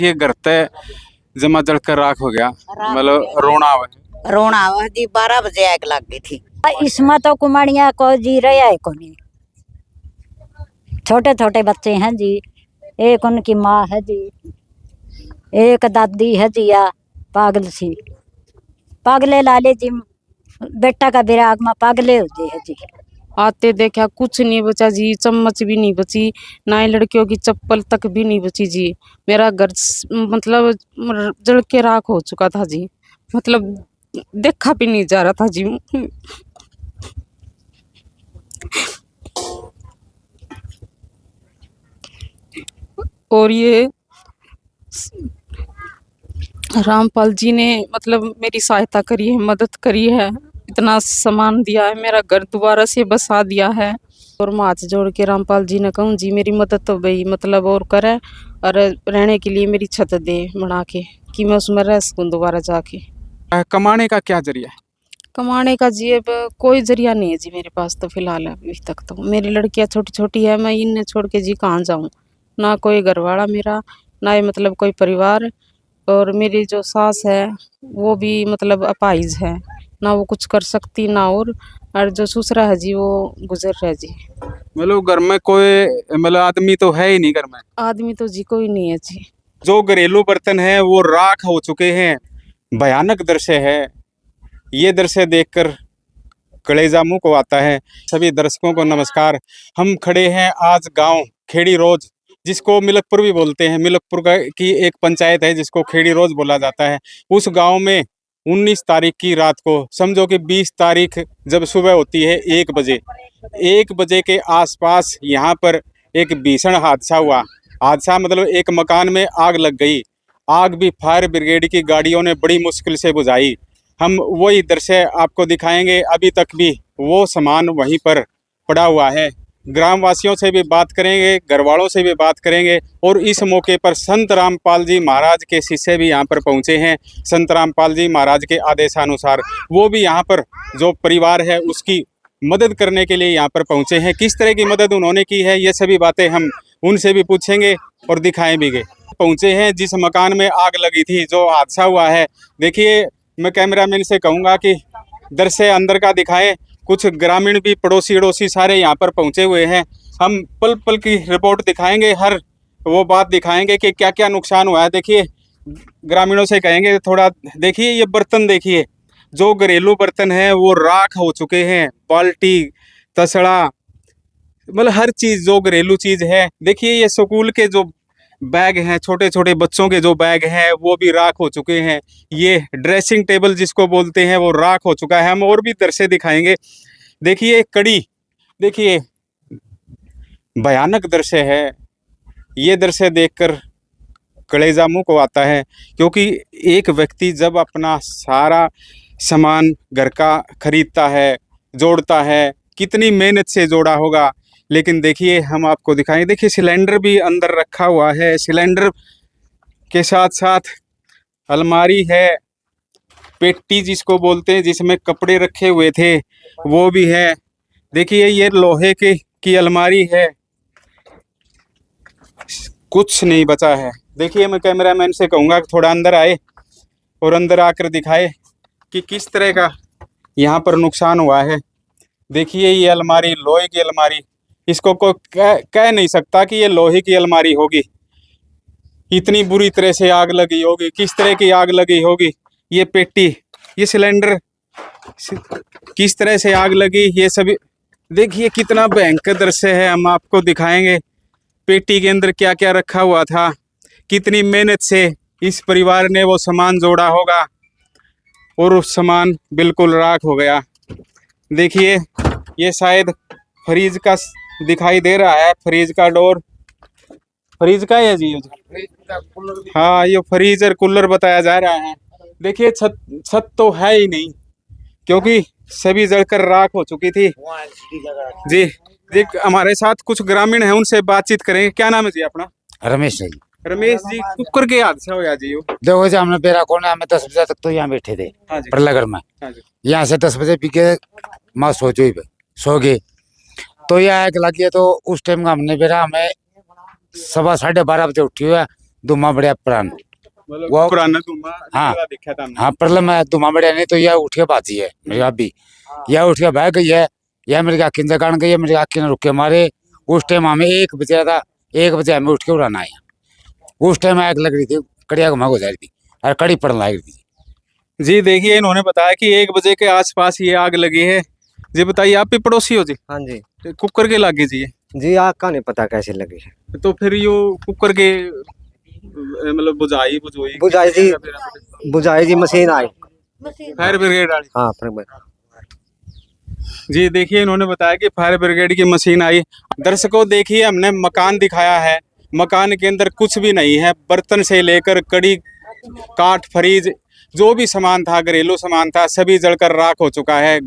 ये घर तय जमा जलकर राख हो गया, मतलब रोना आवा है। रोना आवा जी। 12 बजे आग लग गई थी। इसमें तो कुमारियाँ को जी रहा है कोनी, छोटे छोटे बच्चे हैं जी। एक उनकी माँ है जी, एक दादी है जी, या पागल सी पागले लाले जी। बेटा का विराग में पागले होते है जी। आते देखा कुछ नहीं बचा जी, चम्मच भी नहीं बची, ना ही लड़कियों की चप्पल तक भी नहीं बची जी। मेरा घर मतलब जल के राख हो चुका था जी, मतलब देखा भी नहीं जा रहा था जी। और ये रामपाल जी ने मतलब मेरी सहायता करी है, मदद करी है, इतना सामान दिया है, मेरा घर दोबारा से बसा दिया है। और मैं हाथ जोड़ के रामपाल जी ने कहूँ जी मेरी मदद तो भाई मतलब और करे, और रहने के लिए मेरी छत दे बना के कि मैं उसमें रह सकूँ दोबारा जाके। कमाने का क्या जरिया है? कमाने का जी अब कोई जरिया नहीं है जी मेरे पास तो फिलहाल अभी तक। तो मेरी लड़कियां छोटी छोटी है, मैं इन्हें छोड़ के जी कहाँ जाऊँ, ना कोई घरवाला मेरा, ना ही मतलब कोई परिवार। और मेरी जो सास है वो भी मतलब अपाहिज है, ना वो कुछ कर सकती ना। और जो ससुरा है जी वो गुजर रहा है जी। मतलब घर में कोई मतलब आदमी तो है ही नहीं घर में। आदमी तो जी कोई नहीं है जी। जो घरेलू बर्तन है वो राख हो चुके हैं। भयानक दृश्य है। ये दृश्य देखकर कलेजा मुंह को आता है। सभी दर्शकों को नमस्कार। हम खड़े हैं आज गांव खेड़ी रोज, जिसको मिलकपुर भी बोलते हैं। मिलकपुर की एक पंचायत है जिसको खेड़ी रोज बोला जाता है। उस गांव में 19 तारीख की रात को, समझो कि 20 तारीख जब सुबह होती है 1 बजे के आसपास यहाँ पर एक भीषण हादसा हुआ। हादसा मतलब एक मकान में आग लग गई। आग भी फायर ब्रिगेड की गाड़ियों ने बड़ी मुश्किल से बुझाई। हम वही दृश्य आपको दिखाएंगे। अभी तक भी वो सामान वहीं पर पड़ा हुआ है। ग्रामवासियों से भी बात करेंगे, घर वालों से भी बात करेंगे। और इस मौके पर संत रामपाल जी महाराज के शिष्य भी यहाँ पर पहुँचे हैं। संत रामपाल जी महाराज के आदेशानुसार वो भी यहाँ पर जो परिवार है उसकी मदद करने के लिए यहाँ पर पहुँचे हैं। किस तरह की मदद उन्होंने की है ये सभी बातें हम उनसे भी पूछेंगे और दिखाएं भी गए। पहुँचे हैं जिस मकान में आग लगी थी, जो हादसा हुआ है। देखिए, मैं कैमरामैन से कहूँगा कि दृश्य अंदर का दिखाएं। कुछ ग्रामीण भी, पड़ोसी अड़ोसी सारे यहाँ पर पहुँचे हुए हैं। हम पल पल की रिपोर्ट दिखाएंगे, हर वो बात दिखाएंगे कि क्या क्या नुकसान हुआ है। देखिए, ग्रामीणों से कहेंगे थोड़ा, देखिए ये बर्तन देखिए, जो घरेलू बर्तन है वो राख हो चुके हैं। बाल्टी, तसड़ा, मतलब हर चीज़ जो घरेलू चीज़ है। देखिए ये स्कूल के जो बैग हैं, छोटे छोटे बच्चों के जो बैग हैं वो भी राख हो चुके हैं। ये ड्रेसिंग टेबल जिसको बोलते हैं वो राख हो चुका है। हम और भी दृश्य दिखाएंगे। देखिए कड़ी, देखिए भयानक दृश्य है। ये दृश्य देखकर कलेजा मुंह को आता है, क्योंकि एक व्यक्ति जब अपना सारा सामान घर का खरीदता है, जोड़ता है, कितनी मेहनत से जोड़ा होगा। लेकिन देखिए हम आपको दिखाएं। देखिए सिलेंडर भी अंदर रखा हुआ है। सिलेंडर के साथ साथ अलमारी है, पेटी जिसको बोलते हैं, जिसमें कपड़े रखे हुए थे वो भी है। देखिए ये लोहे की अलमारी है, कुछ नहीं बचा है। देखिए मैं कैमरामैन से कहूँगा कि थोड़ा अंदर आए और अंदर आकर दिखाए कि किस तरह का यहाँ पर नुकसान हुआ है। देखिए ये अलमारी, लोहे की अलमारी, इसको कोई कह नहीं सकता कि ये लोहे की अलमारी होगी। इतनी बुरी तरह से आग लगी होगी, किस तरह की आग लगी होगी। ये पेटी, ये सिलेंडर, किस तरह से आग लगी, ये सभी देखिए कितना भयंकर दृश्य है। हम आपको दिखाएंगे पेटी के अंदर क्या क्या रखा हुआ था, कितनी मेहनत से इस परिवार ने वो सामान जोड़ा होगा और वो सामान बिल्कुल राख हो गया। देखिए ये शायद फ्रिज का दिखाई दे रहा है, फ्रिज का डोर, फ्रिज का है जी। हाँ ये फ्रीजर कूलर बताया जा रहा है। देखिए छत तो है ही नहीं, क्योंकि सभी जलकर राख हो चुकी थी। जी जी, हमारे साथ कुछ ग्रामीण हैं, उनसे बातचीत करेंगे। क्या नाम है जी अपना? रमेश जी। रमेश जी, कुकर के हादसा होया जी? देखो जी, हमने बेरा कोने हमें 10 बजे तक तो यहाँ बैठे थे। हाँ जी, परलगर में। हाँ जी, यहाँ से 10 बजे पी के माँ सो गए। तो यह आग लगी है। तो उस टाइम का हमने बेरा हमें 12:15 बजे उठी हुआ। दुमा बढ़िया प्राण। मतलब वो- पुराना धुआं हाँ। निकला देखा था हमने। हाँ प्रलम है दुमा बढ़िया, नहीं तो यह उठ के बाजी है मेरी अभी, यह उठ के बह गई है, यह मेरी आखिन जगान गई है, मेरी आखिन रुके मारे। उस टाइम हमें 1 बजे था, 1 बजे हमें उठ के उड़ाना आया। उस टाइम आग लग रही थी, कड़िया घुमा हो जा रही थी और कड़ी पड़ने लग रही थी। जी देखिए, इन्होंने बताया कि 1 बजे के आसपास ये आग लगी है। जी बताइए, आप भी पड़ोसी हो जी? हाँ जी तो कुकर के लागे जी ये? जी, आग का नहीं पता कैसे लगी है। तो फिर यो कुकर के मतलब बुझाई बुझाई जी मशीन आई। फायर ब्रिगेड वाली? हाँ फिर जी देखिए, इन्होंने बताया कि फायर ब्रिगेड की मशीन आई। दर्शकों देखिए, हमने मकान दिखाया है, मकान के अंदर कुछ भी नहीं है। बर्तन से लेकर कड़ी, काठ, फरीज, जो भी सामान था, घरेलू सामान था, सभी जलकर राख हो चुका है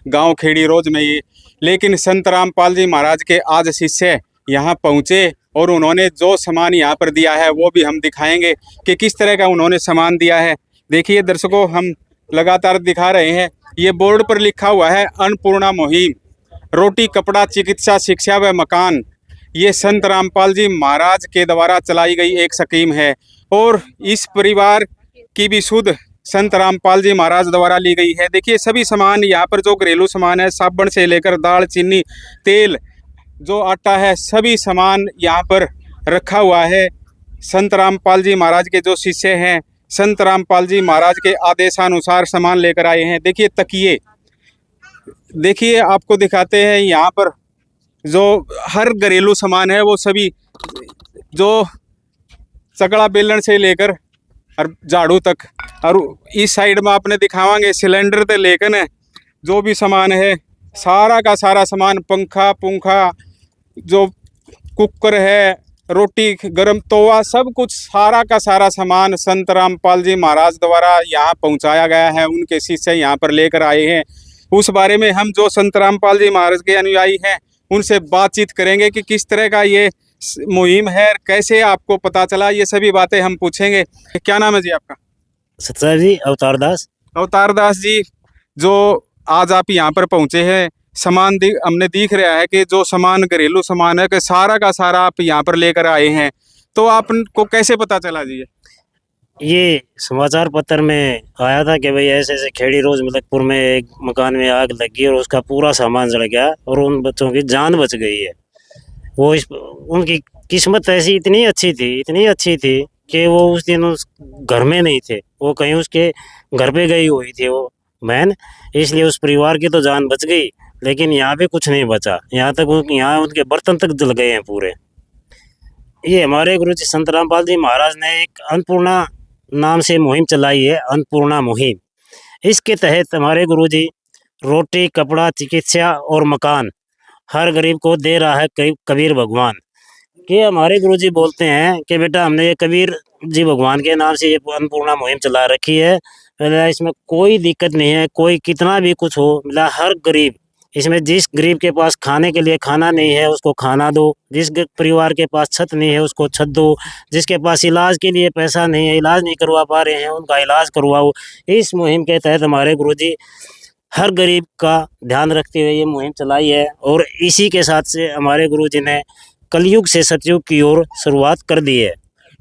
गांव खेड़ी रोज में ये। लेकिन संत रामपाल जी महाराज के आज शिष्य यहाँ पहुँचे और उन्होंने जो सामान यहाँ पर दिया है वो भी हम दिखाएंगे कि किस तरह का उन्होंने सामान दिया है। देखिए दर्शकों, हम लगातार दिखा रहे हैं, ये बोर्ड पर लिखा हुआ है अन्नपूर्णा मुहिम, रोटी, कपड़ा, चिकित्सा, शिक्षा व मकान। ये संत रामपाल जी महाराज के द्वारा चलाई गई एक स्कीम है और इस परिवार की भी शुद्ध संत रामपाल जी महाराज द्वारा ली गई है। देखिए सभी सामान यहाँ पर, जो घरेलू सामान है, साबुन से लेकर दाल, चीनी, तेल, जो आटा है, सभी सामान यहाँ पर रखा हुआ है। संत रामपाल जी महाराज के जो शिष्य हैं, संत रामपाल जी महाराज के आदेशानुसार सामान लेकर आए हैं। देखिए तकिए, देखिए आपको दिखाते हैं यहाँ पर जो हर घरेलू सामान है वो सभी, जो चकला बेलन से लेकर और झाड़ू तक, और इस साइड में आपने दिखावांगे सिलेंडर से लेकर जो भी सामान है, सारा का सारा सामान, पंखा पुंखा, जो कुकर है, रोटी गरम तवा, सब कुछ सारा का सारा सामान संत रामपाल जी महाराज द्वारा यहाँ पहुँचाया गया है। उनके शिष्य यहाँ पर लेकर आए हैं। उस बारे में हम जो संत रामपाल जी महाराज के अनुयायी हैं उनसे बातचीत करेंगे कि किस तरह का ये मुहिम है, कैसे आपको पता चला, ये सभी बातें हम पूछेंगे। क्या नाम है जी आपका? सत्सर जी, अवतार दास। अवतार दास जी, जो आज आप यहाँ पर पहुँचे हैं, सामान हमने दिख रहा है कि जो सामान घरेलू सामान है कि सारा का सारा आप यहाँ पर लेकर आए हैं, तो आपको कैसे पता चला जी? ये समाचार पत्र में आया था कि भाई ऐसे ऐसे खेड़ी रोज मलकपुर में एक मकान में आग लगी और उसका पूरा सामान जल गया और उन बच्चों की जान बच गई है। वो उनकी किस्मत ऐसी इतनी अच्छी थी कि वो उस दिन उस घर में नहीं थे, वो कहीं उसके घर पे गई हुई थी वो बहन, इसलिए उस परिवार की तो जान बच गई, लेकिन यहाँ पे कुछ नहीं बचा। यहाँ उनके बर्तन तक जल गए हैं पूरे। ये हमारे गुरु जी संत रामपाल जी महाराज ने एक अन्नपूर्णा नाम से मुहिम चलाई है, अन्नपूर्णा मुहिम। इसके तहत हमारे गुरु जी रोटी, कपड़ा, चिकित्सा और मकान हर गरीब को दे रहा है कबीर भगवान। कि हमारे गुरुजी बोलते हैं कि बेटा हमने ये कबीर जी भगवान के नाम से ये अन्नपूर्णा मुहिम चला रखी है, इसमें कोई दिक्कत नहीं है, कोई कितना भी कुछ हो, मतलब हर गरीब, इसमें जिस गरीब के पास खाने के लिए खाना नहीं है उसको खाना दो, जिस परिवार के पास छत नहीं है उसको छत दो, जिसके पास इलाज के लिए पैसा नहीं है, इलाज नहीं करवा पा रहे हैं, उनका इलाज करवाओ। इस मुहिम के तहत हमारे गुरुजी हर गरीब का ध्यान रखते हुए ये मुहिम चलाई है और इसी के साथ से हमारे गुरुजी ने कलयुग से सतयुग की ओर शुरुआत कर दी है।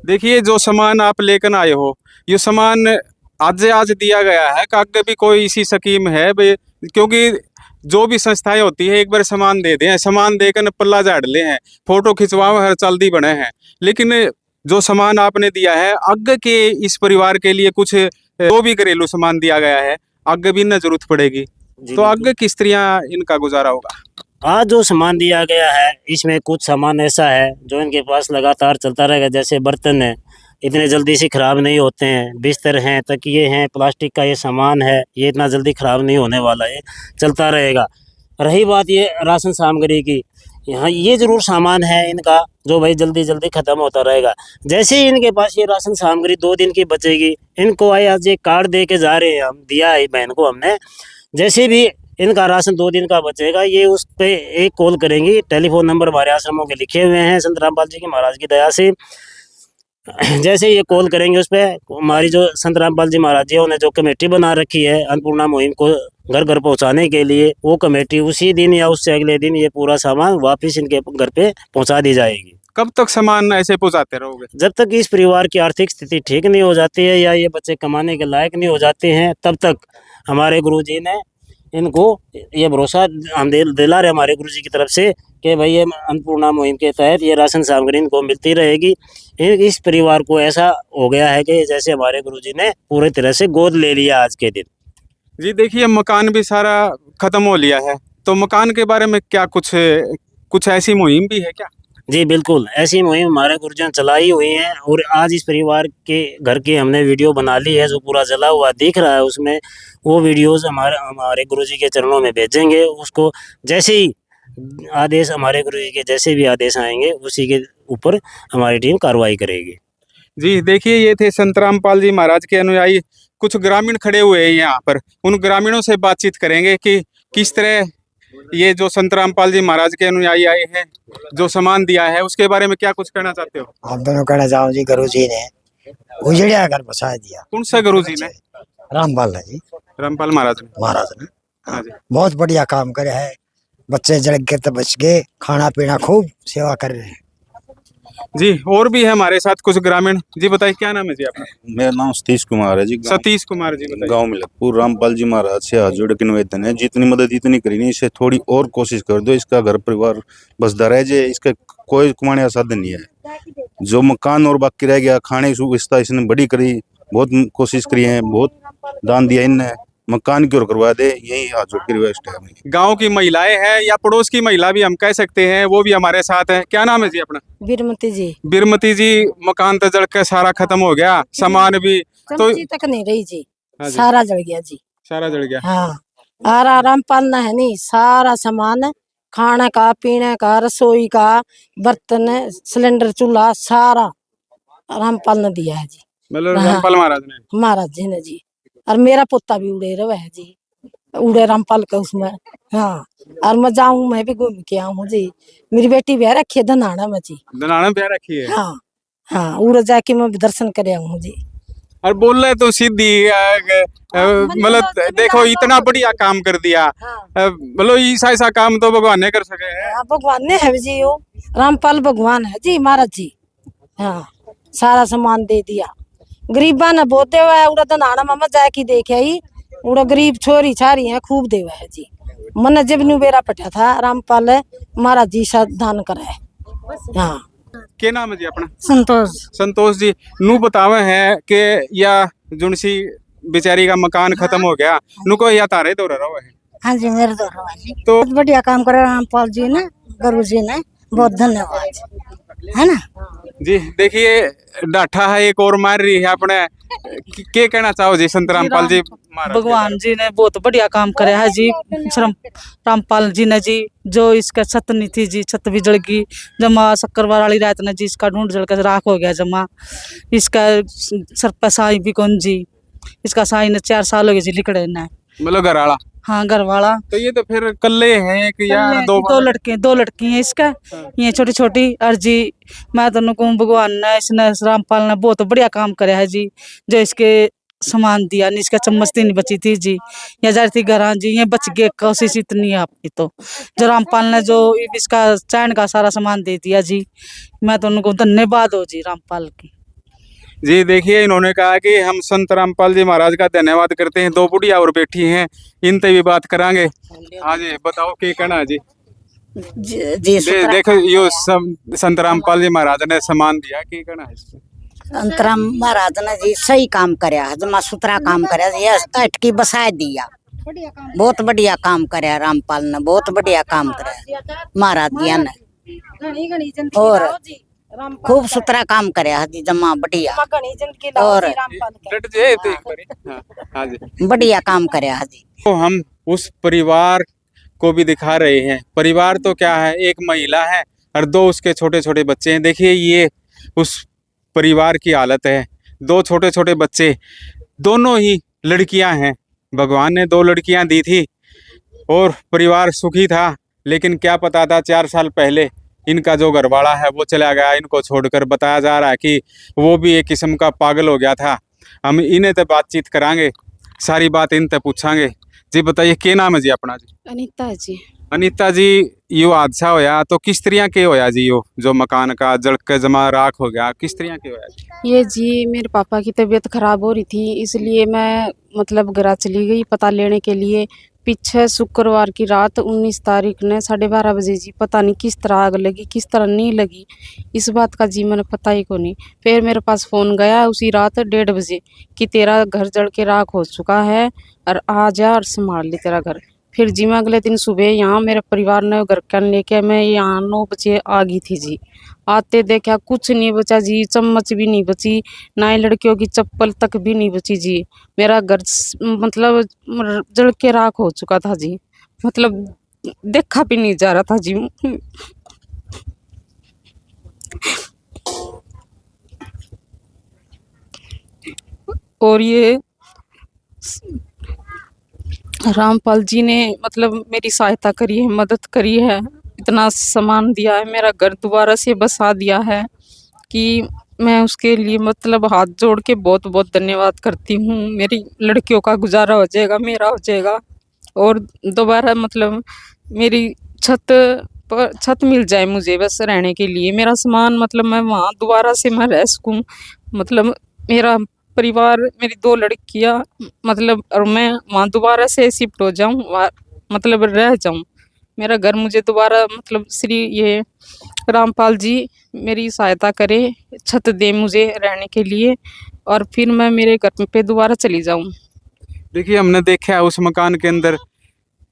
देखिए जो सामान आप लेकर आए हो, ये सामान आज दिया गया है, आगे भी कोई इसी स्कीम है? क्योंकि जो भी संस्थाएं होती है एक बार सामान दे दें, सामान देकर पल्ला झाड़ ले हैं, फोटो खिंचवाओ, हर चल्दी बने हैं, लेकिन जो सामान आपने दिया है आगे के इस परिवार के लिए कुछ जो भी घरेलू सामान दिया गया है आगे भी न जरूरत पड़ेगी, तो आगे किस तरह इनका गुजारा होगा? आज जो सामान दिया गया है इसमें कुछ सामान ऐसा है जो इनके पास लगातार चलता रहेगा, जैसे बर्तन है इतने जल्दी से ख़राब नहीं होते हैं, बिस्तर हैं, तकिए हैं, प्लास्टिक का ये सामान है, ये इतना जल्दी ख़राब नहीं होने वाला है, चलता रहेगा। रही बात ये राशन सामग्री की, यहाँ ये ज़रूर सामान है इनका जो भाई जल्दी जल्दी ख़त्म होता रहेगा। जैसे ही इनके पास ये राशन सामग्री 2 दिन की बचेगी, इनको आज ये कार्ड दे के जा रहे हैं, हम दिया है बहन को हमने, जैसे भी इनका राशन 2 दिन का बचेगा ये उस पर एक कॉल करेंगी। टेलीफोन नंबर हमारे आश्रमों के लिखे हुए हैं संत रामपाल जी की महाराज की दया से। जैसे ये कॉल करेंगे उस पर हमारी जो संत रामपाल जी महाराज जी उन्होंने जो कमेटी बना रखी है अन्नपूर्णा मुहिम को घर घर पहुंचाने के लिए, वो कमेटी उसी दिन या उससे अगले दिन ये पूरा सामान वापस इनके घर पे पहुंचा दी जाएगी। कब तक सामान ऐसे पहुंचाते रहोगे? जब तक इस परिवार की आर्थिक स्थिति ठीक नहीं हो जाती है या ये बच्चे कमाने के लायक नहीं हो जाते हैं, तब तक हमारे गुरुजी ने इनको ये भरोसा हम दिला रहे हमारे गुरुजी की तरफ से कि भाई ये अन्नपूर्णा मुहिम के तहत ये राशन सामग्री इनको मिलती रहेगी। इस परिवार को ऐसा हो गया है कि जैसे हमारे गुरुजी ने पूरी तरह से गोद ले लिया आज के दिन। जी देखिए, मकान भी सारा खत्म हो लिया है, तो मकान के बारे में क्या कुछ ऐसी मुहिम भी है क्या? जी बिल्कुल, ऐसी मुहिम हमारे गुरुजी ने चलाई हुई है और आज इस परिवार के घर की हमने वीडियो बना ली है, जो पूरा जला हुआ दिख रहा है उसमें वो वीडियोस हमारे गुरुजी के चरणों में भेजेंगे। उसको जैसे ही आदेश हमारे गुरुजी के जैसे भी आदेश आएंगे उसी के ऊपर हमारी टीम कार्रवाई करेगी। जी देखिए, ये थे संत रामपाल जी महाराज के अनुयायी। कुछ ग्रामीण खड़े हुए हैं यहाँ पर, उन ग्रामीणों से बातचीत करेंगे कि किस तरह ये जो संत रामपाल जी महाराज के अनुयायी आए हैं, जो सामान दिया है, उसके बारे में क्या कुछ कहना चाहते हो? आप दोनों कहना चाहो जी, गुरु जी ने उजड़िया घर बसा दिया। कौन सा गुरु जी ने? रामपाल है जी, रामपाल महाराज ने। महाराज ने हाँ जी। बहुत बढ़िया काम करे है। बच्चे जड़ के तो बच गए, खाना पीना खूब सेवा कर रहे हैं। जी और भी है हमारे साथ कुछ ग्रामीण। जी बताइए, क्या नाम है जी आपका? मेरा नाम सतीश कुमार है जी। सतीश कुमार जी, बताइए। गांव मिलकपुर। रामपाल जी महाराज से हाथ जोड़ के निवेदन है, जितनी मदद इतनी करी नहीं, इसे थोड़ी और कोशिश कर दो। इसका घर परिवार बसदा रह जाए, इसका कोई कमाने का साधन नहीं है। जो मकान और बाकी रह गया, खाने की सुविधा इसने बड़ी करी, बहुत कोशिश करी है, बहुत दान दिया इनने। मकान की ओर करवा दे, यही हाथ जोड़ के रिक्वेस्ट है। गांव की महिलाएं हैं या पड़ोस की महिला भी हम कह सकते हैं, वो भी हमारे साथ है। क्या नाम है जी अपना? बिरमती जी। बिरमती जी, मकान तो जड़ के सारा खत्म हो गया, सामान भी तो चमची तक नहीं रही जी, हाँ जी, सारा जल गया जी। सारा जड़ गया। हाँ, और रामपाल है नहीं, सारा सामान खाने का, पीने का, रसोई का, बर्तन, सिलेंडर, चूल्हा सारा रामपाल ने दिया है जी। मतलब हाँ। रामपाल महाराज ने। महाराज जी ने जी। और मेरा पोता भी उड़े रहा है जी, उड़े रामपाल का उसमें। हाँ, और मैं जाऊँ, मैं भी घूम के आऊँ जी। मेरी बेटी ब्याह रखी है धनाना में जी। धनाना ब्याह रखी है। हाँ हाँ, उड़ जाके मैं दर्शन करे आऊँ जी। और बोल रहे तो सीधी मतलब देखो, इतना बढ़िया काम कर दिया। मतलब ऐसा काम तो भगवान ने कर सके है। हाँ, भगवान ने है जी, वो रामपाल भगवान है जी महाराज जी। हाँ, सारा सामान दे दिया। गरीबा ने बहुत देवा है, उड़ा धनाना मामा जाके देखे आई, उड़ा गरीब छोरी छारी है खूब देवा है जी। मन जब नु बेरा पटा था, रामपाल महाराज जी सा दान करे है। हाँ, क्या नाम है जी अपना? संतोष। संतोष जी, नू बतावे है कि या जुनसी बेचारी का मकान खत्म हो गया, नु को या तारे दौड़ रहा है। हाँ जी, मेरे दौरा जी तो बहुत बढ़िया काम करे रामपाल जी ने, गुरु जी ने, बहुत धन्यवाद, है ना जी। देखिए, डाठा है एक और मार रही है अपने। क्या कहना चाहो जी संत रामपाल जी महाराज? भगवान जी ने बहुत बढ़िया काम करे है जी। रामपाल जी ने जी, जो इसका छत नहीं थी जी, छत भी जल गई जमा। शक्करवार वाली रात ने जी इसका ढूंढ जल कर राख हो गया जमा। इसका सर पर साई भी कौन जी, इसका साई ने 4 साल हो गए जी लिखड़े ना। मतलब घर वाला? हाँ, घर वाला। तो ये तो फिर कल्ले हैं कि या दो लड़की हैं इसका। ये छोटी छोटी। और जी मैं तो कहूँ, भगवान ने इसने रामपाल ने बहुत बढ़िया काम करे है जी, जो इसके सामान दिया नहीं, इसका चम्मच नहीं बची थी जी, या जा रही थी घर जी, ये बच गए। कोशिश इतनी है आपकी तो, जो रामपाल ने जो इसका चैन का सारा सामान दे दिया जी। मैं तो उनको धन्यवाद हो जी रामपाल की। जी देखिए, इन्होंने कहा कि हम संत रामपाल जी महाराज का धन्यवाद करते हैं। 2 बुढ़िया और बैठी हैं, इनसे भी बात करांगे। हाँ जी, बताओ क्या कहना है जी? देखो, यो संत रामपाल जी महाराज ने सामान दिया, क्या कहना है इसमें? अंतराम महाराज ने जी सही काम करया, जमा सुथरा काम करया, ये अटकी बसा दिया। बहुत बढ़िया काम करया रामपाल ने, बहुत बढ़िया काम करया महाराज जी ने, और खूब सुथरा काम करया जी, जमा बढ़िया। और हाँ जी, बढ़िया काम करया जी। तो हम उस परिवार को भी दिखा रहे हैं। परिवार तो क्या है, एक महिला है और 2 उसके छोटे छोटे बच्चे हैं। देखिए, ये उस परिवार की हालत है। 2 छोटे छोटे बच्चे, दोनों ही लड़कियां हैं। भगवान ने 2 लड़कियां दी थी और परिवार सुखी था। लेकिन क्या पता था 4 साल पहले इनका जो घरवाला है वो चला गया इनको छोड़कर। बताया जा रहा है कि वो भी एक किस्म का पागल हो गया था। हम इन्हें तो बातचीत करांगे, सारी बात इनसे पूछांगे। जी बताइए, क्या नाम है जी अपना? जी अनीता जी। अनीता जी यो हादसा होया तो किस तरह के होया जी? यो जो मकान का जल के जमा राख हो गया, किस तरह के होया जी? ये जी मेरे पापा की तबीयत खराब हो रही थी, इसलिए मैं मतलब घर चली गई पता लेने के लिए। पीछे शुक्रवार की रात 19 तारीख ने 12:30 बजे जी पता नहीं किस तरह आग लगी, किस तरह नहीं लगी, इस बात का जी मैंने पता ही को नहीं। फिर मेरे पास फ़ोन गया उसी रात 1:30 बजे कि तेरा घर जल के राख हो चुका है और आ जा और संभाल ले तेरा घर। फिर जी मैं अगले दिन सुबह यहाँ मेरे परिवार ने घर का लेके मैं यहाँ 9 बजे आ गई थी जी। आते देखा कुछ नहीं बचा जी, चम्मच भी नहीं बची, ना ही लड़कियों की चप्पल तक भी नहीं बची जी। मेरा घर मतलब जल के राख हो चुका था जी, मतलब देखा भी नहीं जा रहा था जी। और ये रामपाल जी ने मतलब मेरी सहायता करी है, मदद करी है, इतना सामान दिया है, मेरा घर दोबारा से बसा दिया है कि मैं उसके लिए मतलब हाथ जोड़ के बहुत बहुत धन्यवाद करती हूँ। मेरी लड़कियों का गुजारा हो जाएगा, मेरा हो जाएगा और दोबारा मतलब मेरी छत मिल जाए मुझे बस रहने के लिए, मेरा सामान मतलब मैं वहाँ दोबारा से मैं रह सकूँ, मतलब मेरा परिवार, मेरी 2 लड़कियाँ मतलब और मैं वहाँ दोबारा से शिफ्ट हो जाऊँ, मतलब रह जाऊँ। मेरा घर मुझे दोबारा मतलब श्री ये रामपाल जी मेरी सहायता करे, छत दे मुझे रहने के लिए और फिर मैं मेरे घर पे दोबारा चली जाऊँ। देखिए हमने देखा उस मकान के अंदर,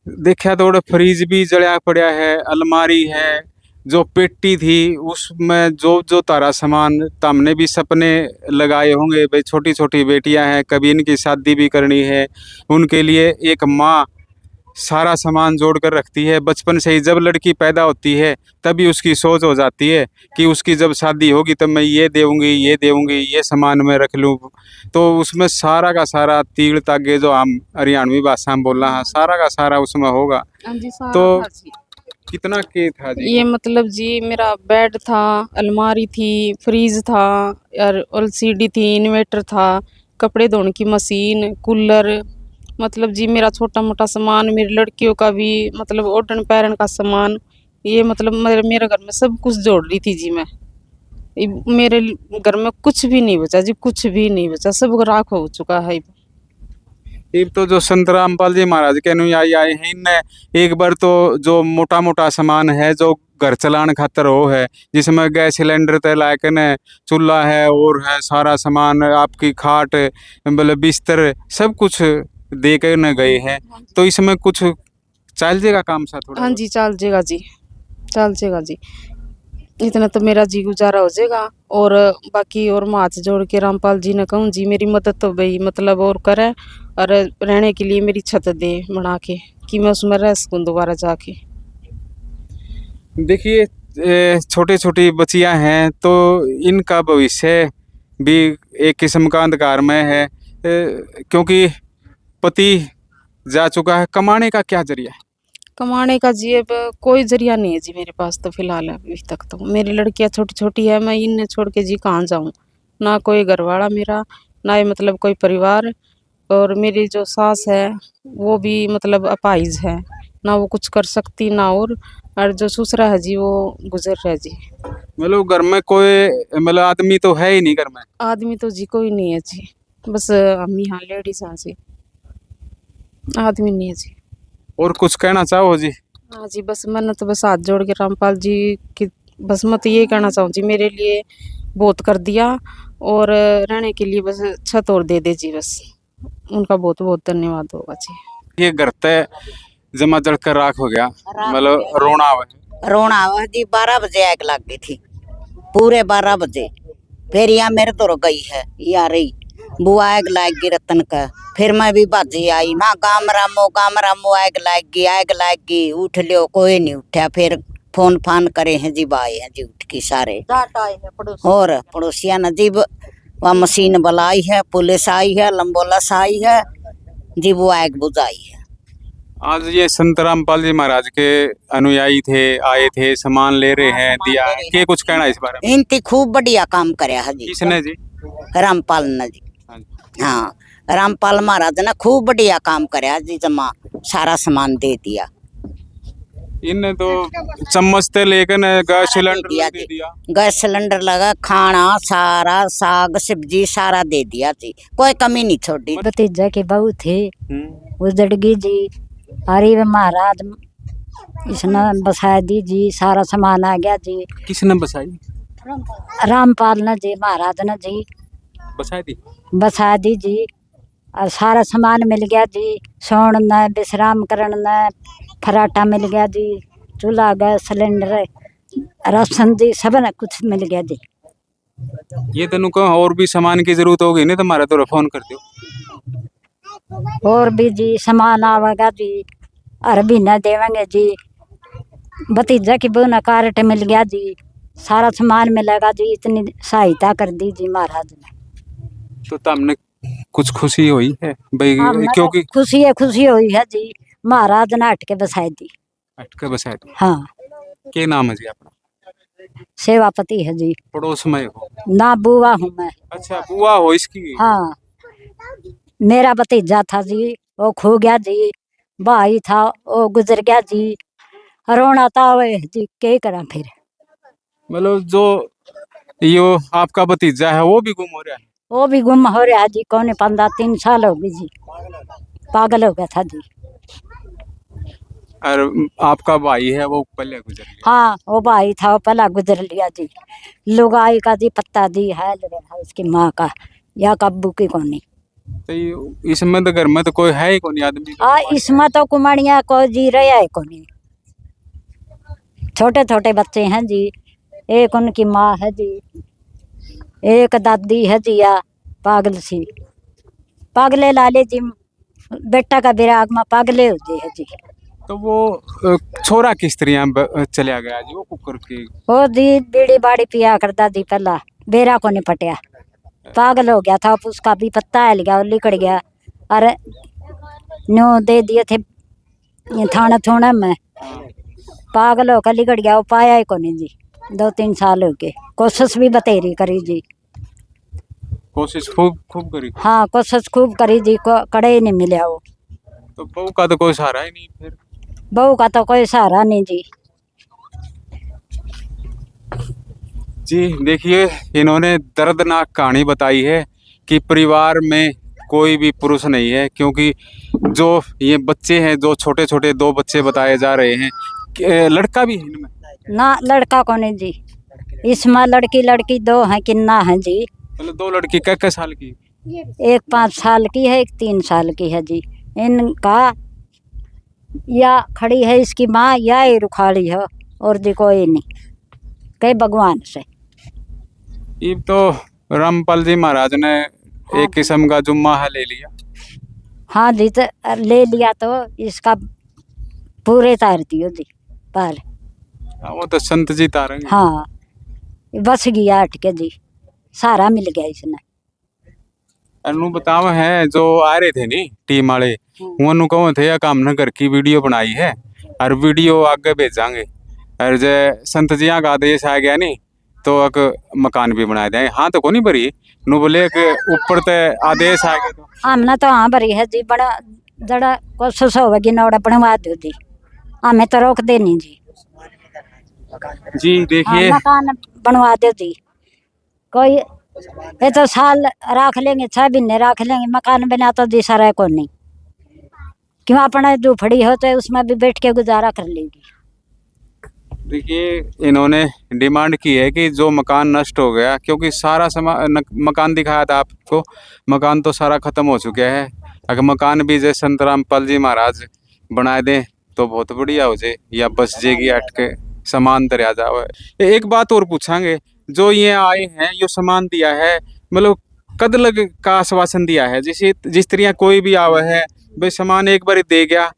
देखा तो वो फ्रिज भी जला पड़ा है, अलमारी है, जो पेटी थी उसमें जो जो तारा सामान, तो हमने भी सपने लगाए होंगे भाई छोटी छोटी बेटियां हैं, कभी इनकी शादी भी करनी है, उनके लिए एक माँ सारा सामान जोड़ कर रखती है। बचपन से ही जब लड़की पैदा होती है तभी उसकी सोच हो जाती है कि उसकी जब शादी होगी तब मैं ये देऊँगी, ये देऊँगी, ये सामान मैं रख लूँ। तो उसमें सारा का सारा तीड़ तागे जो हम हरियाणवी भाषा में बोल रहे हैं, सारा का सारा उसमें होगा। हाँ जी, सारा तो था जी। कितना के था जी? ये मतलब जी मेरा बेड था, अलमारी थी, फ्रीज था और एलसीडी थी, इन्वर्टर था, कपड़े धोने की मशीन, कूलर, मतलब जी मेरा छोटा मोटा सामान, मेरी लड़कियों का भी मतलब ओढ़न पैरन का सामान, ये मतलब मेरे घर में सब कुछ जोड़ रही थी जी मैं। मेरे घर में कुछ भी नहीं बचा जी, कुछ भी नहीं बचा, सब राख हो चुका है। ये तो जो संत रामपाल जी महाराज के अनुयायी आए हैं, इनने एक बार तो जो मोटा मोटा सामान है जो घर चलाने खातर हो है, जिसमें गैस सिलेंडर ते लायक ने, चूल्हा है और है सारा सामान, आपकी खाट मतलब बिस्तर सब कुछ दे के न गए हैं। तो इसमें कुछ चल जाएगा काम सा थोड़ा? हाँ जी, चल जाएगा जी, चल जाएगा जी, इतना तो मेरा जी गुजारा हो जाएगा। और बाकी और मैं हाथ जोड़ के रामपाल जी ने कहूँ जी मेरी मदद तो भाई मतलब और करे और रहने के लिए मेरी छत दे बना के कि मैं उसमें रह सकूँ दोबारा जाके। देखिए छोटी छोटी बच्चियां हैं तो इनका भविष्य भी एक किस्म का अंधकार में है, क्योंकि पति जा चुका है। कमाने का क्या जरिया है? कमाने का जी अब कोई जरिया नहीं है जी मेरे पास तो फिलहाल अभी तक। तो मेरी लड़कियां छोटी छोटी है, मैं इन्हें छोड़ के जी कहाँ जाऊँ, ना कोई घर वाला मेरा, ना ही मतलब कोई परिवार, और मेरी जो सास है वो भी मतलब अपाहिज है, ना वो कुछ कर सकती ना और जो ससुरा है जी वो गुजर रहा है जी। मतलब घर में कोई मतलब आदमी तो है ही नहीं घर में? आदमी तो जी कोई नहीं है जी, बस हम यहाँ लेडीज हैं जी, आदमी नहीं है जी। और कुछ कहना चाहो जी? हाँ जी, बस मैंने तो बस हाथ जोड़ के रामपाल जी की बस मैं तो ये कहना चाहूँ जी, मेरे लिए बहुत कर दिया और रहने के लिए बस छत और दे जी, बस उनका बहुत बहुत धन्यवाद होगा जी। ये घर ते जमा जड़ कर राख हो गया, मतलब रोना आवे। रोना आवा जी। 12 बजे आग लग गई थी, पूरे 12 बजे। फिर यहाँ मेरे तो गई है या रही बुआ आग लाग गई रतन का, फिर मैं भी बाजी आई ना गाम रामो आग लाग गई उठ लियो, कोई नहीं उठा। फिर फोन फान करे हैं जी, आए हैं जी उठ के सारे, और पड़ोसिया ने जी वह मशीन बुलाई है, पुलिस आई है, एम्बुलेंस आई है जी, वो आग बुझाई है। आज ये संत रामपाल जी महाराज के अनुयायी थे, आए थे, सामान ले रहे हैं, दिया है, के कुछ कहना इस बारे में? इनती खूब बढ़िया काम करया है जी। किसने जी? रामपाल ने जी। हाँ, रामपाल महाराज ने खूब बढ़िया काम करया जी, जमा सारा सामान दे दिया। इनने तो चम्मच से लेकर गैस सिलेंडर दिया दे जी। दिया। गैस सिलेंडर लगा, खाना सारा, साग सब्जी सारा दे दिया जी, कोई कमी नहीं छोड़ी। भतीजा की बहू थी, उजड़ गई जी। अरे महाराज इसने बसा दी जी, सारा सामान आ गया जी। किसने बसाई? रामपाल ने जी, महाराज ने जी बसाई थी। बसा दी जी। और सारा सामान मिल गया जी, सोन न विश्राम करण न फराटा मिल गया जी, चूल्हा गैस सिलेंडर राशन जी सब न कुछ मिल गया जी। ये तेन को और भी सामान की जरूरत होगी नहीं तो हमारा तो फोन कर दो। और भी जी सामान आवेगा जी, हर महीना देवेंगे जी। भतीजा की बहू न कार्ड मिल गया जी, सारा सामान मिलेगा जी। इतनी सहायता कर दी जी महाराज ने। तो हमने कुछ खुशी हुई है भाई, हमने क्योंकि खुशी हुई है जी, महाराज ने हट के बसाई दी। अटके बसाए थे। हाँ, के नाम है जी आपका? सेवापति है जी। पड़ोस में हो? ना बुआ हूँ मैं। अच्छा, बुआ हो इसकी? हाँ, मेरा भतीजा था जी, वो खो गया जी। भाई था, वो गुजर गया जी। रोना था वे जी, क्या करा फिर। मतलब जो यो आपका भतीजा है वो भी गुम हो रहा है? वो भी गुम हो रहा है जी, कौन 15-3 साल हो गई जी, पागल हो गया था जी। और आपका भाई है वो पहले गुजर गया? हाँ, वो भाई था, वो पहला गुजर लिया जी। लुगाई का जी पत्ता दी है उसकी माँ का, या कब्बू की कोनी। तो इसमें तो घर में तो कोई है ही कोई आदमी? हाँ, इसमें तो कुमारियाँ को जी रहे है कोनी, छोटे छोटे बच्चे हैं जी। एक उनकी माँ है जी, एक दादी है जी, या पागल सी, पागले लाले जी, बेटा का विराग में पागले हो जी है जी। तो वो छोरा किस तरह चलिया गया जी वो कुकर की? वो दी बीड़ी बाड़ी पिया करता जी, पहला बेरा को नहीं पटिया, पागल हो गया था। उसका भी पत्ता हिल गया, लिकड़ गया। अरे न्यू दे दिए थे थाना थोड़ा में, पागल होकर लिकड़ गया। वो पाया ही को नहीं जी, 2-3 साल हो गए। कोशिश भी बतेरी करी जी। कोशिश खूब खूब करी? हाँ, कोशिश खूब करी जी, कड़े ही नहीं मिले वो। तो बहू का तो कोई सहारा ही नहीं फिर? बहू का तो कोई सहारा नहीं जी। जी देखिए, इन्होंने दर्दनाक कहानी बताई है कि परिवार में कोई भी पुरुष नहीं है, क्योंकि जो ये बच्चे हैं, जो छोटे छोटे 2 बच्चे बताए जा रहे हैं, लड़का भी है इनमें? ना, लड़का को नहीं जी, इसमें लड़की 2 हैं, किन्ना है जी। मतलब 2 लड़की क्या साल की? एक 5 साल की है, एक 3 साल की है जी। इनका या खड़ी है इसकी माँ, या ही रुखाड़ी है, और जी कोई नहीं, कई भगवान से। ये तो रामपाल जी महाराज ने एक किस्म का जुम्मा है ले लिया। हाँ जी, तो ले लिया तो इसका पूरे तार दियो जी पार। वो तो संत जी तारेंगे। हाँ, बस गया हट के जी, सारा मिल गया इसने। अनु बताव है जो आ रहे थे नी टीम वाले, उन्होंने कहो थे या काम न घर की वीडियो बनाई है और वीडियो आगे भेजांगे, और जे संत जिया का आदेश आ गया नी तो एक मकान भी बना दें। हाँ तो कोनी भरी नु बोले कि ऊपर ते आदेश आ गया तो हमने तो हाँ भरी है जी, बड़ा जड़ा कोशिश होगी नौड़ा बनवा दो जी, हमें तो रोक दे नहीं जी। जी देखिए, हाँ, मकान बनवा दो जी। कोई ये तो साल रख लेंगे, 6 महीने रख लेंगे, मकान बना तो जी सारा को नहीं, क्यों अपना जो फड़ी हो तो उसमें भी बैठ के गुजारा कर लेगी। देखिए इन्होंने डिमांड की है कि जो मकान नष्ट हो गया, क्योंकि सारा मकान दिखाया था आपको, मकान तो सारा खत्म हो चुका है। अगर मकान भी जैसे संत रामपाल जी महाराज बना दें तो बहुत बढ़िया हो जाए, या बस जेगी हट के सामान दरिया जावे। एक बात और पूछांगे, जो ये आए हैं यो सामान दिया है, मतलब कद लग का आश्वासन दिया है? जैसे जिस तरह कोई भी आवा है भाई सामान एक बार दे गया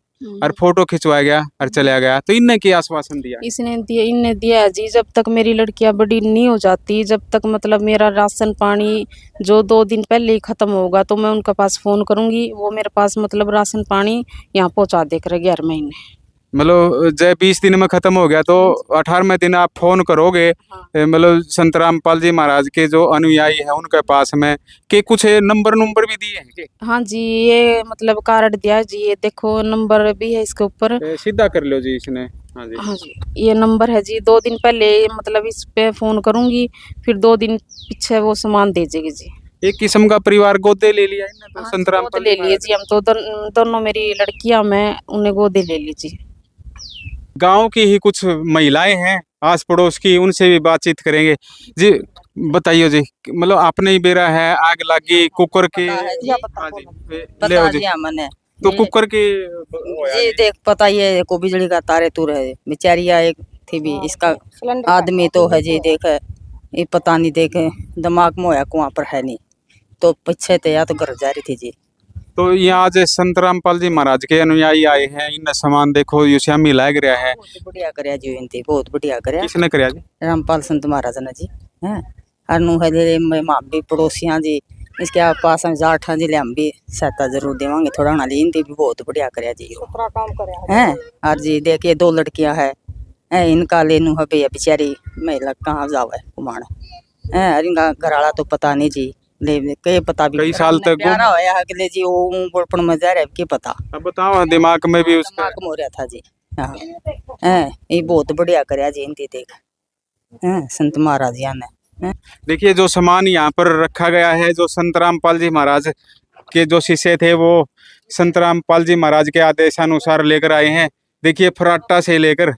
और फोटो खिंचवाया गया और चला गया, तो इनने क्या आश्वासन दिया? इनने दिया है जी, जब तक मेरी लड़कियां बड़ी नहीं हो जाती, जब तक मतलब मेरा राशन पानी जो 2 दिन पहले ही खत्म होगा तो मैं उनके पास फोन करूंगी, वो मेरे पास मतलब राशन पानी यहाँ पहुँचा दे करेगी हर महीने। मतलब जब 20 दिन में खत्म हो गया तो 18वें दिन आप फोन करोगे, मतलब संत रामपाल जी महाराज के जो अनुयायी है उनके पास में कि कुछ नंबर भी दिए हैं कि? हाँ जी, ये मतलब कार्ड दिया है जी, ये देखो नंबर भी है इसके ऊपर। सीधा कर लो जी इसने। हाँ जी। हाँ जी, ये नंबर है जी। 2 दिन पहले मतलब इस पे फोन करूंगी, फिर 2 दिन पीछे वो सामान दे देगी जी। एक किस्म का परिवार गोदे ले लिया है ना, तो हाँ, संतराम गोद ले लिए जी हम तो। दोनों मेरी लड़कियां, मैं उन्हें गोदे ले ली जी। गांव की ही कुछ महिलाएं हैं आस पड़ोस की, उनसे भी बातचीत करेंगे। जी बताइए जी, मतलब आपने ही बेरा है आग लगी कुकर के। हाँ जी, ले आओ जी। मैंने तो कुकर के जी देख पता ये को बिजली का तारे तुर है बेचारिया एक थी भी इसका आदमी तो है जी देख ये पता नहीं देखे दिमाग में होया कुआं पर है नहीं तो पीछे थे या तो घर जा रही थी जी। तो यहाँ आज संत रामपाल जी महाराज के अनुयायी आए हैं, इन सामान देखो ये श्यामी लाग रहा है। बहुत बढ़िया करया जी इनती बहुत बढ़िया करया। किसने कराया जी? रामपाल संत महाराज ने जी हैं अनु है जे मां भी पड़ोसियां जी इसके आप पास हम जाठा जी ले हम भी सहायता जरूर देवांगे थोड़ा ना ली इनती भी बहुत बढ़िया करया जी हैं। और जी देखिए 2 लड़कियां है इनका लेनू है भैया बेचारी महिला कहाँ जावे कुमाण है और इनका घरवाला तो पता नहीं जी ले के पता भी कई साल तक प्यारा होया है कि जी वो बड़पन में जा रहा है के पता अब बताओ दिमाग में भी उसका दिमाग में हो रहा था जी। हाँ हैं ये बहुत बढ़िया करया जी इनती देख हैं संत महाराज जी ने। देखिए जो सामान यहाँ पर रखा गया है, जो संत रामपाल जी महाराज के जो शिष्य थे वो संत रामपाल जी महाराज के आदेशानुसार लेकर आए हैं। देखिए फराटा से लेकर,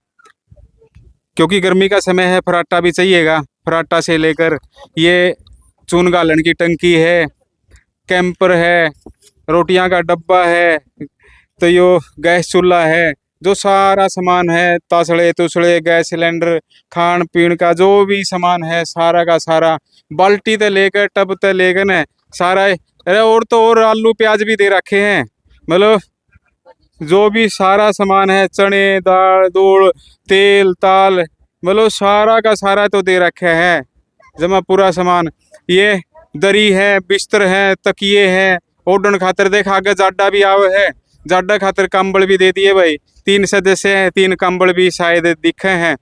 क्योंकि गर्मी का समय है फराटा भी चाहिएगा, फराटा से लेकर ये चून गालन की टंकी है, कैंपर है, रोटियां का डब्बा है, तो यो गैस चूल्हा है, जो सारा सामान है तासड़े तुसड़े गैस सिलेंडर खान पीन का जो भी सामान है सारा का सारा बाल्टी ते लेकर टब ते लेकर न सारा। अरे और तो और आलू प्याज भी दे रखे हैं, मतलब जो भी सारा सामान है चने दाल दूध तेल ताल मतलब सारा का सारा तो दे रखे है जमा पूरा सामान। ये दरी है बिस्तर है तकिए हैं ओढ़न खातर देख आगे जाडा भी आवे है, जाडा खातर कंबल भी दे दिए भाई। 3 सदस्य हैं 3 कंबल भी शायद दिखे हैं।